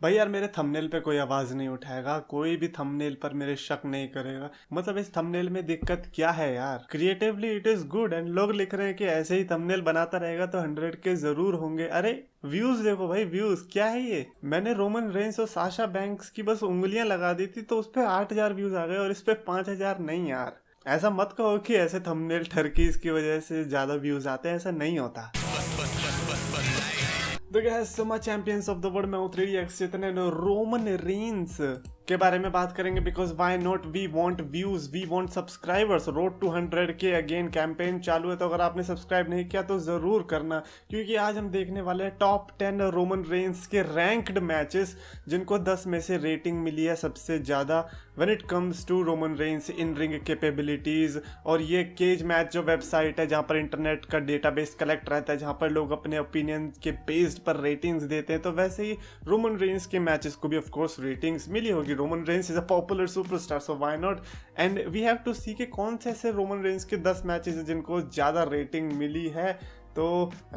भाई यार मेरे थंबनेल पे कोई आवाज नहीं उठाएगा, कोई भी थंबनेल पर मेरे शक नहीं करेगा। मतलब इस थंबनेल में दिक्कत क्या है यार? Creatively it is good and लोग लिख रहे हैं कि ऐसे ही थंबनेल बनाता रहेगा तो 100 के जरूर होंगे। अरे व्यूज देखो भाई, व्यूज क्या है ये? मैंने रोमन रेंस और साशा बैंक्स की बस उंगलियां लगा दी थी तो उस पर 8,000 व्यूज आ गए और इस पे 5,000 नहीं यार। ऐसा मत कहो कि ऐसे थंबनेल ठरकीज की वजह से ज्यादा व्यूज आते हैं, ऐसा नहीं होता। तो गाइस समा चैंपियंस ऑफ द वर्ल्ड में उतरी चेतन रोमन रेंस के बारे में बात करेंगे because why not, we want views, we want subscribers. Road to 100K again campaign चालू है, तो अगर आपने सब्सक्राइब नहीं किया तो जरूर करना, क्योंकि आज हम देखने वाले हैं टॉप 10 रोमन रेंस के रैंक्ड मैचेस जिनको 10 में से रेटिंग मिली है सबसे ज्यादा when it comes to Roman Reigns in ring capabilities. और ये केज मैच जो वेबसाइट है जहां पर इंटरनेट का डेटाबेस कलेक्ट रहता है, जहां पर लोग अपने ओपिनियन के बेस्ड पर रेटिंग्स देते हैं, तो वैसे ही रोमन रेंस के मैचेस को भी ऑफ कोर्स रेटिंग्स मिली होगी। Roman Reigns is a popular superstar, so why not, and we have to see कि कौन से ऐसे रोमन रेंस के 10 मैचेस हैं जिनको ज्यादा रेटिंग मिली है। तो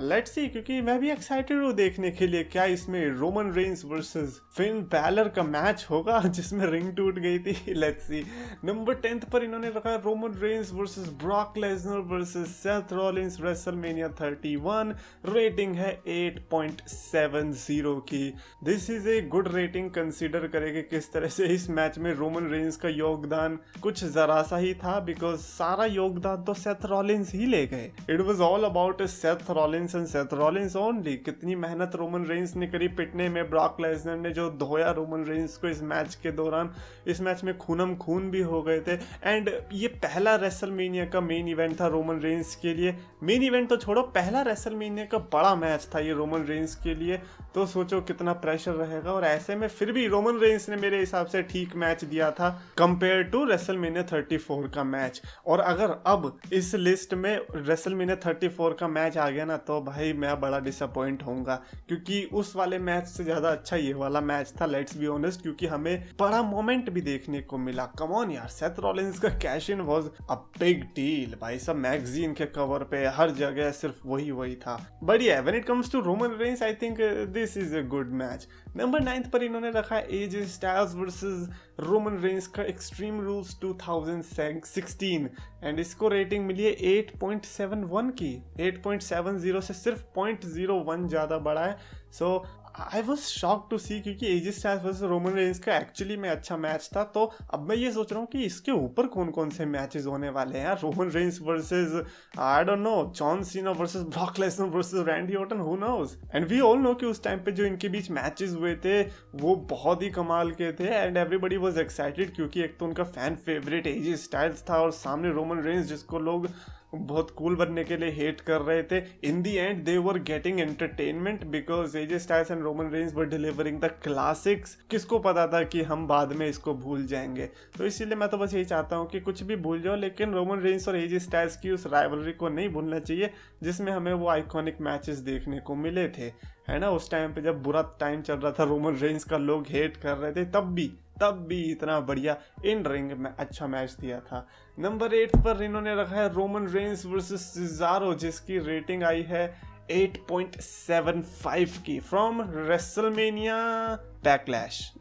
लेट्स सी, क्योंकि मैं भी एक्साइटेड हूँ देखने के लिए क्या इसमें Roman Reigns versus Finn Balor का मैच होगा जिसमें रिंग टूट गई थी। Let's see. नंबर 10 पर इन्होंने रखा है Roman Reigns versus Brock Lesnar versus Seth Rollins WrestleMania 31। Rating है 8.70 की। This is a good rating consider करेंगे किस तरह से इस मैच में रोमन रेंस का योगदान कुछ जरा सा ही था, बिकॉज सारा योगदान तो सेथ रॉलिंस ही ले गए। It was all about Seth Rollins and Seth Rollins only. कितनी मेहनत रोमन रेंस ने करी पिटने में, ब्रॉक लेसनर ने जो धोया रोमन रेंस को इस मैच के दौरान। इस मैच में खूनम खून भी हो गए थे एंड ये पहला रेसलमेनिया का मेन इवेंट था रोमन रेंस के लिए। मेन इवेंट तो छोड़ो, पहला रेसलमेनिया का बड़ा मैच था ये रोमन रेंस के लिए, तो सोचो कितना प्रेशर रहेगा। और ऐसे में फिर भी रोमन रेंस ने मेरे हिसाब से ठीक मैच दिया था कंपेयर टू रेसलमेनिया 34 का मैच। और अगर अब इस लिस्ट में रेसलमेनिया 34 का मैच आ गया ना, तो भाई मैं बड़ा डिसअपॉइंट होऊंगा, क्योंकि उस वाले मैच से ज्यादा अच्छा ये वाला मैच था, लेट्स बी ऑनेस्ट, क्योंकि हमें बड़ा मोमेंट भी देखने को मिला। कम ऑन यार, सेथ रॉलिंस का cash in was a big deal भाई। सब मैगजीन के कवर पे हर जगह सिर्फ वही था। बढ़िया। When it comes to Roman Reigns I think this is a good match. Number 9 पर इन्होंने रखा है AJ Styles versus Roman Reigns का एक्सट्रीम रूल्स 2016 एंड इसको रेटिंग मिली है 8.71 की। 8.70 से सिर्फ 0.01 ज्यादा बड़ा है। सो आई वॉज शॉक टू सी, क्योंकि एजे स्टाइल्स वर्सेस रोमन रेंस का एक्चुअली में अच्छा मैच था। तो अब मैं ये सोच रहा हूँ कि इसके ऊपर कौन कौन से मैचेस होने वाले हैं। Roman Reigns versus I don't know, John Cena versus Brock Lesnar versus Randy Orton, who knows. And we all know कि उस टाइम पे जो इनके बीच मैचेस हुए थे वो बहुत ही कमाल के थे एंड एवरीबडी वाज एक्साइटेड, क्योंकि एक तो उनका फैन फेवरेट एजे स्टाइल्स था और सामने रोमन रेंस जिसको लोग बहुत कूल बनने के लिए हेट कर रहे थे। In the end they were getting entertainment because AJ Styles and Roman Reigns were delivering the classics. किसको पता था कि हम बाद में इसको भूल जाएंगे। तो इसीलिए मैं तो बस यही चाहता हूँ कि कुछ भी भूल जाओ, लेकिन रोमन रेंस और एजे स्टाइल्स की उस राइवलरी को नहीं भूलना चाहिए जिसमें हमें वो आइकॉनिक मैचेस देखने को मिले थे, है ना। उस टाइम पे जब बुरा टाइम चल रहा था, रोमन रेंस का लोग हेट कर रहे थे, तब भी इतना बढ़िया इन रिंग में अच्छा मैच दिया था। नंबर 8 पर इन्होंने रखा है रोमन रेंस वर्सेस सिजारो, जिसकी रेटिंग आई है 8.75 की from WrestleMania backlash.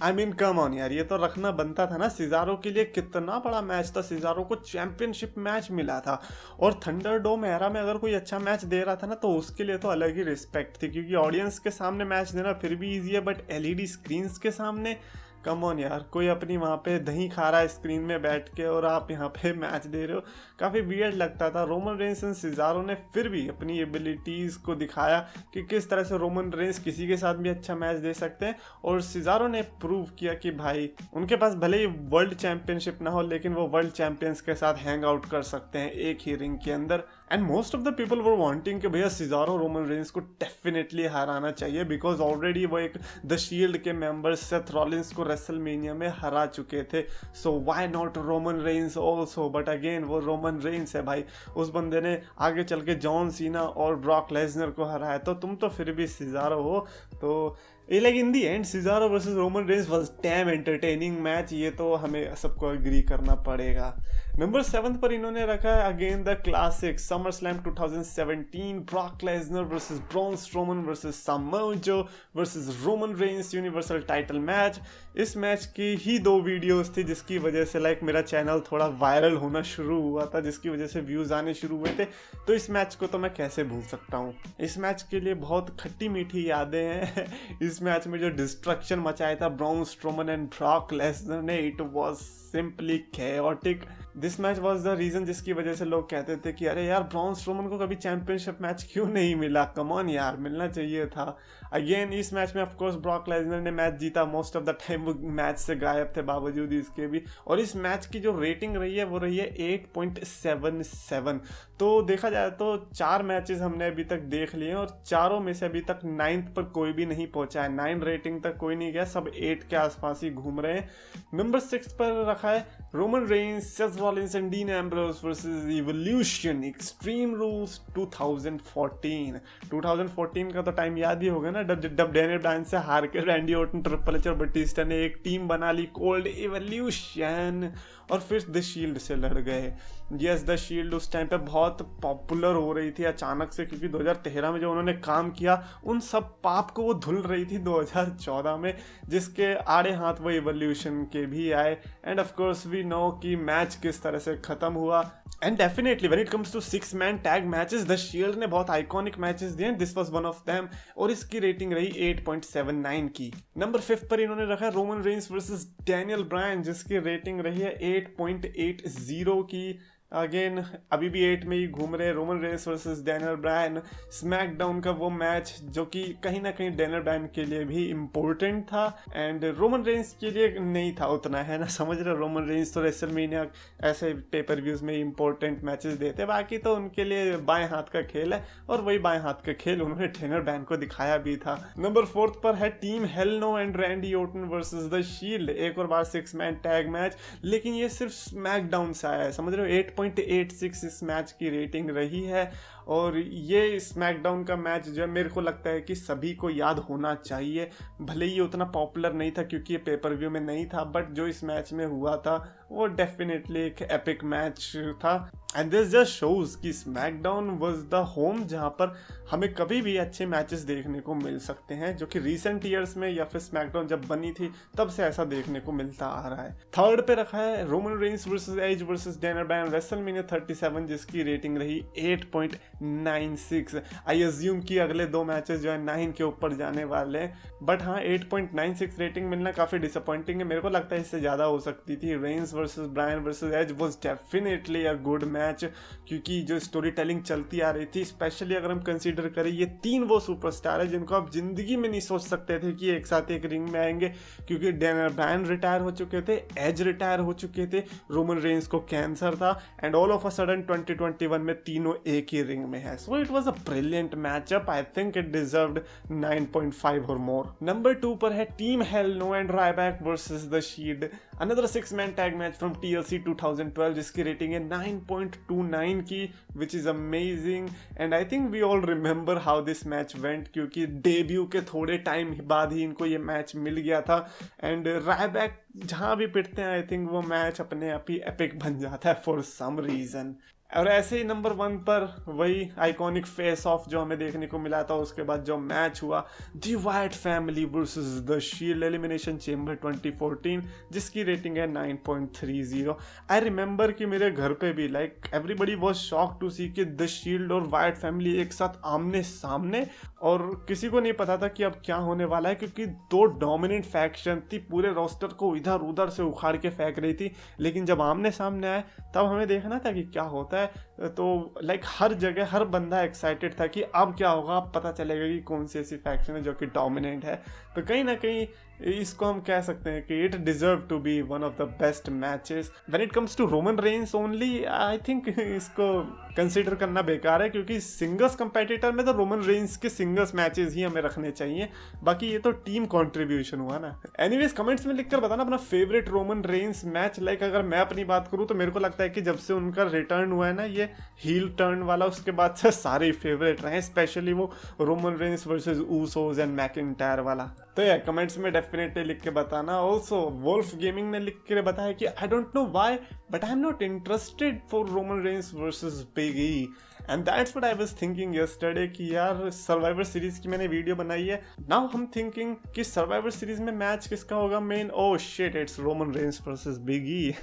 I mean come on यार, ये तो रखना बनता था ना। सिजारो के लिए कितना बड़ा मैच था, सिजारो को चैंपियनशिप मैच मिला था और थंडरडोम एरा में अगर कोई अच्छा मैच दे रहा था ना, तो उसके लिए तो अलग ही रिस्पेक्ट थी, क्योंकि ऑडियंस के सामने मैच देना फिर भी ईजी है, बट एलईडी स्क्रीन्स के सामने कम ऑन यार। कोई अपनी वहाँ पे दही खा रहा है स्क्रीन में बैठ के और आप यहाँ पे मैच दे रहे हो, काफ़ी वियर्ड लगता था। रोमन रेंस एंड सिजारो ने फिर भी अपनी एबिलिटीज़ को दिखाया कि किस तरह से रोमन रेंस किसी के साथ भी अच्छा मैच दे सकते हैं, और सिजारो ने प्रूव किया कि भाई उनके पास भले ही वर्ल्ड चैंपियनशिप ना हो, लेकिन वो वर्ल्ड चैंपियंस के साथ हैंग आउट कर सकते हैं एक ही रिंग के अंदर। And most of the people were wanting कि भैया सिजारो रोमन रेंस को डेफिनेटली हराना चाहिए, बिकॉज ऑलरेडी वो एक द शील्ड के मेंबर सेथ रॉलिंस को रेसलमेनिया में हरा चुके थे। सो why not Roman Reigns also. But again वो रोमन रेंस है भाई, उस बंदे ने आगे चल के जॉन सीना और ब्रॉक लेसनर को हराया, तो तुम तो फिर भी सिजारो हो। तो like in the and Cesaro versus Roman Reigns was dam entertaining match, ये तो हमें सबको एग्री करना पड़ेगा। नंबर 7 पर इन्होंने रखा है again the classic summer slam 2017, Brock Lesnar versus Braun Strowman versus Samoa जो versus Roman Reigns universal title match. इस मैच की ही 2 वीडियोस थी जिसकी वजह से लाइक मेरा चैनल थोड़ा वायरल होना शुरू हुआ था, जिसकी वजह से व्यूज आने शुरू हुए थे। तो इस मैच को तो मैं कैसे भूल सकता हूँ। इस मैच के लिए बहुत खट्टी मीठी यादें हैं। इस मैच में जो डिस्ट्रक्शन मचाया था Braun Strowman and Brock Lesnar ने, it was simply chaotic। This match was the reason जिसकी वजह से लोग कहते थे कि अरे यार ब्रॉन स्ट्रोमन को कभी चैंपियनशिप मैच क्यों नहीं मिला, कम ऑन यार मिलना चाहिए था। अगेन इस मैच में ऑफ कोर्स ब्रॉक लेसनर ने मैच जीता, मोस्ट ऑफ द टाइम वो मैच से गायब थे बावजूद इसके भी। और इस मैच की जो रेटिंग रही है वो रही है 8.77। तो देखा जाए तो 4 मैचेस हमने अभी तक देख लिए हैं और चारों में से अभी तक 9th पर कोई भी नहीं पहुंचा है, 9 रेटिंग तक कोई नहीं गया, सब 8 के आसपास ही घूम रहे हैं। नंबर 6 पर रखा है Roman Reigns, Seth Rollins and dean Ambrose versus evolution extreme rules 2014। 2014 का तो टाइम याद ही होगा ना, जब डैनियल ब्रायन से हार के रैंडी ऑर्टन, ट्रिपल एच और बटिस्टा ने एक टीम बना ली कोल्ड इवोल्यूशन और फिर द शील्ड से लड़ गए। यस, द शील्ड उस टाइम पे बहुत पॉपुलर हो रही थी अचानक से, क्योंकि 2013 में जो उन्होंने काम किया उन सब पाप को वो धुल रही थी 2014 में, जिसके आड़े हाथ वो इवोल्यूशन के भी आए। And of course we know कि मैच किस तरह से खत्म हुआ। And definitely when it comes to 6 man tag matches, the Shield ने बहुत आइकॉनिक मैचेस दिए, this was one of them, और इसकी रेटिंग रही 8.79 की। नंबर 5 पर इन्होंने रखा Roman Reigns versus Daniel Brian, जिसकी रेटिंग रही है 8.80 की। अगेन अभी भी 8 में ही घूम रहे Roman Reigns versus Daniel Brian. SmackDown का वो मैच जो कि कहीं ना कहीं डैनियल ब्रायन के लिए भी इम्पोर्टेंट था एंड रोमन रेंस के लिए नहीं था उतना, है ना, समझ रहे। रोमन रेंस तो रेसलमेनिया ऐसे पेपर व्यूज में इंपॉर्टेंट मैचेस देते, बाकी तो उनके लिए बाएं हाथ का खेल है और वही बाएं हाथ का खेल उन्होंने डैनियल ब्रायन को दिखाया भी था। नंबर 4 पर है team Hell No and Randy Orton versus the Shield, एक और बार 6 मैन टैग मैच, लेकिन ये सिर्फ स्मैकडाउन से आया है, समझ रहे हो। 8.86 इस मैच की रेटिंग रही है और ये स्मैकडाउन का मैच जो मेरे को लगता है कि सभी को याद होना चाहिए। भले ही उतना पॉपुलर नहीं था क्योंकि ये पेपर व्यू में नहीं था, बट जो इस मैच में हुआ था वो डेफिनेटली एक एपिक मैच था। एंड दिस जस्ट शोज कि स्मैकडाउन वाज द होम जहां पर हमें कभी भी अच्छे मैचेस देखने को मिल सकते हैं, जो कि रिसेंट ईयर्स में या फिर स्मैकडाउन जब बनी थी तब से ऐसा देखने को मिलता आ रहा है। 3rd पे रखा है Roman Reigns versus Edge versus Daniel Bryan WrestleMania 37, जिसकी रेटिंग रही 8.96। आई अज्यूम कि अगले 2 मैचेस जो है 9 के ऊपर जाने वाले हैं, बट हाँ 8.96 रेटिंग मिलना काफी डिसअपॉइंटिंग है। मेरे को लगता है इससे ज्यादा हो सकती थी। Reigns versus Bryan versus Edge was definitely a good match, क्योंकि जो स्टोरी टेलिंग चलती आ रही थी, स्पेशली अगर हम कंसीडर करें ये 3 वो सुपरस्टार है जिनको आप जिंदगी में नहीं सोच सकते थे कि एक साथ एक रिंग में आएंगे, क्योंकि डैनियल ब्रायन रिटायर हो चुके थे, एज रिटायर हो चुके थे, रोमन रेंस को कैंसर था, and all of a sudden 2021 में तीनों एक ही रिंग में है। So it was a brilliant matchup, I think it deserved 9.5 और मोर। नंबर 2 पर है team Hell No and Ryback versus the Shield, another 6 man tag match from TLC 2012, जिसकी रेटिंग है 9.29 की, which is amazing. And I think we all remember how this match went, क्योंकि debut के थोड़े time बाद ही इनको ये मैच मिल गया था। एंड रायबैक जहां भी पिटते हैं आई थिंक वो मैच अपने आप ही एपिक बन जाता है फॉर सम रीजन। और ऐसे ही नंबर 1 पर वही आइकॉनिक फेस ऑफ जो हमें देखने को मिला था, उसके बाद जो मैच हुआ the white family versus the shield elimination chamber 2014, जिसकी रेटिंग है 9.30। आई रिमेंबर कि मेरे घर पे भी like everybody was shocked to see कि द शील्ड और वाइट फैमिली एक साथ आमने सामने, और किसी को नहीं पता था कि अब क्या होने वाला है, क्योंकि 2 डोमिनेंट फैक्शन थी, पूरे रोस्टर को इधर उधर से उखाड़ के फेंक रही थी। लेकिन जब आमने सामने आए तब हमें देखना था कि क्या होता है। तो लाइक हर जगह हर बंदा एक्साइटेड था कि अब क्या होगा, अब पता चलेगा कि कौन सी ऐसी फैक्शन है जो कि डोमिनेंट है। तो कहीं ना कहीं इसको हम कह सकते हैं कि it deserve to be one of the best matches. When it comes to Roman Reigns only, I think इसको कंसीडर करना बेकार है, क्योंकि सिंगल्स कंपेटिटर में तो रोमन रेंस के सिंगल्स मैचेस ही हमें रखने चाहिए, बाकी ये तो टीम कंट्रीब्यूशन हुआ ना। एनीवेज कमेंट्स में लिखकर बताना अपना favourite Roman Reigns match. Like अगर मैं अपनी बात करूँ तो मेरे को लगता है कि जब से उनका रिटर्न हुआ है ना ये हील टर्न वाला, उसके बाद से सारे फेवरेट रहे, स्पेशली वो Roman Reigns versus Usos and McIntyre वाला। तो यार कमेंट्स में डेफिनेटली लिख के बताना। ऑल्सो वोल्फ गेमिंग ने लिख के बताया कि आई don't know why but I am not interested for Roman Reigns versus big E, and that's what I was thinking yesterday कि यार सर्वाइवर सीरीज की मैंने वीडियो बनाई है, नाउ हम थिंकिंग कि सर्वाइवर सीरीज में मैच किसका होगा main. Oh shit, it's Roman Reigns versus big E.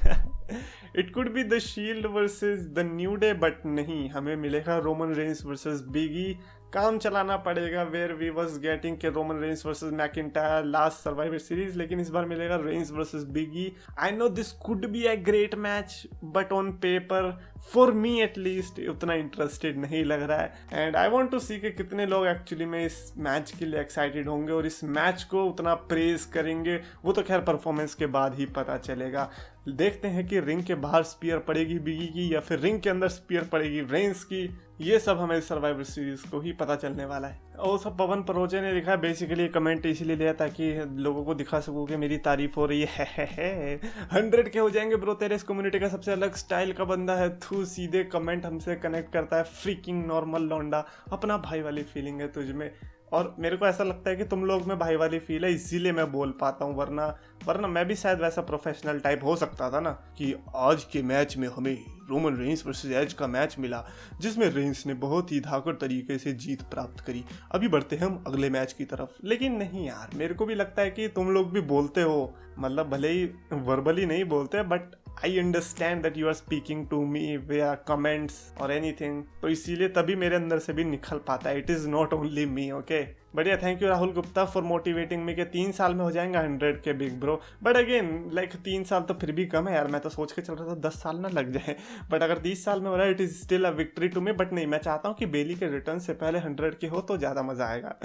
It could be the shield versus the new day, but नहीं, हमें मिलेगा Roman Reigns versus big E. काम चलाना पड़ेगा वेयर वी वाज गेटिंग के Roman Reigns versus McIntyre last survivor series, लेकिन इस बार मिलेगा Reigns versus big E. I know this could be a great match but on paper for me at least उतना interested नहीं लग रहा है, and I want to see कि कितने लोग एक्चुअली में इस मैच के लिए एक्साइटेड होंगे और इस मैच को उतना प्रेज करेंगे। वो तो खैर परफॉर्मेंस के बाद ही पता चलेगा। देखते हैं कि रिंग के बाहर स्पीयर पड़ेगी बिगी की या फिर रिंग के अंदर स्पीयर पड़ेगी रेंस की, ये सब हमें सर्वाइवर सीरीज को ही पता चलने वाला है। और सब पवन परोजे ने लिखा है बेसिकली कमेंट इसीलिए लिया ताकि लोगों को दिखा सकूं कि मेरी तारीफ हो रही है। 100 के हो जाएंगे ब्रो, तेरे इस कम्युनिटी का सबसे अलग स्टाइल का बंदा है तू, सीधे कमेंट हमसे कनेक्ट करता है, फ्रीकिंग नॉर्मल लौंडा, अपना भाई वाली फीलिंग है तुझ में, और मेरे को ऐसा लगता है कि तुम लोग में भाई वाली फील है इसीलिए मैं बोल पाता हूँ, वरना मैं भी शायद वैसा प्रोफेशनल टाइप हो सकता था ना कि आज के मैच में हमें रोमन रेंस वर्सेस एज का मैच मिला जिसमें रेंस ने बहुत ही धाकड़ तरीके से जीत प्राप्त करी, अभी बढ़ते हैं हम अगले मैच की तरफ। लेकिन नहीं यार, मेरे को भी लगता है कि तुम लोग भी बोलते हो, मतलब भले ही वर्बली नहीं बोलते but I understand that you are speaking to me via comments और एनीथिंग, तो इसीलिए तभी मेरे अंदर से भी निकल पाता है। It is not only me, okay. बढ़िया, thank you Rahul Gupta for motivating me कि 3 साल में हो जाएंगे 100 के big bro, but again like 3 साल तो फिर भी कम है यार, मैं तो सोच के चल रहा था 10 साल ना लग जाए, बट अगर 30 साल में हो रहा है it is still a victory to me. But नहीं, मैं चाहता हूँ कि बेली के रिटर्न से पहले 100 के हो तो ज़्यादा मजा आएगा।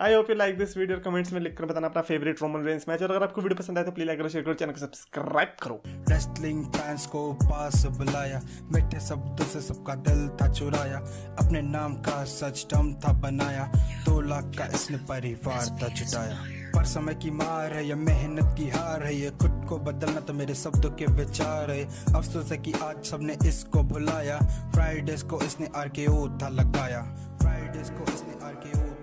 I hope you like this video, comments में लिखकर बताना अपना फेवरेट रोमन रेंस मैच, और अगर आपको वीडियो पसंद आए तो प्लीज लाइक करो, शेयर करो, चैनल को सब्सक्राइब करो। रेसलिंग फैंस को पास बुलाया, मीठे शब्दों से सबका दिल था चुराया, अपने नाम का सच दम था बनाया, 2 लाख का इसने परिवार था जुटाया। पर समय की मार है, ये मेहनत की हार है, ये खुद को बदलना तो मेरे शब्दों के विचार है। अफसोस है कि आज सबने इसको भुलाया, फ्राइडेज को इसने RKO था लगाया, फ्राइडेज को इसने RKO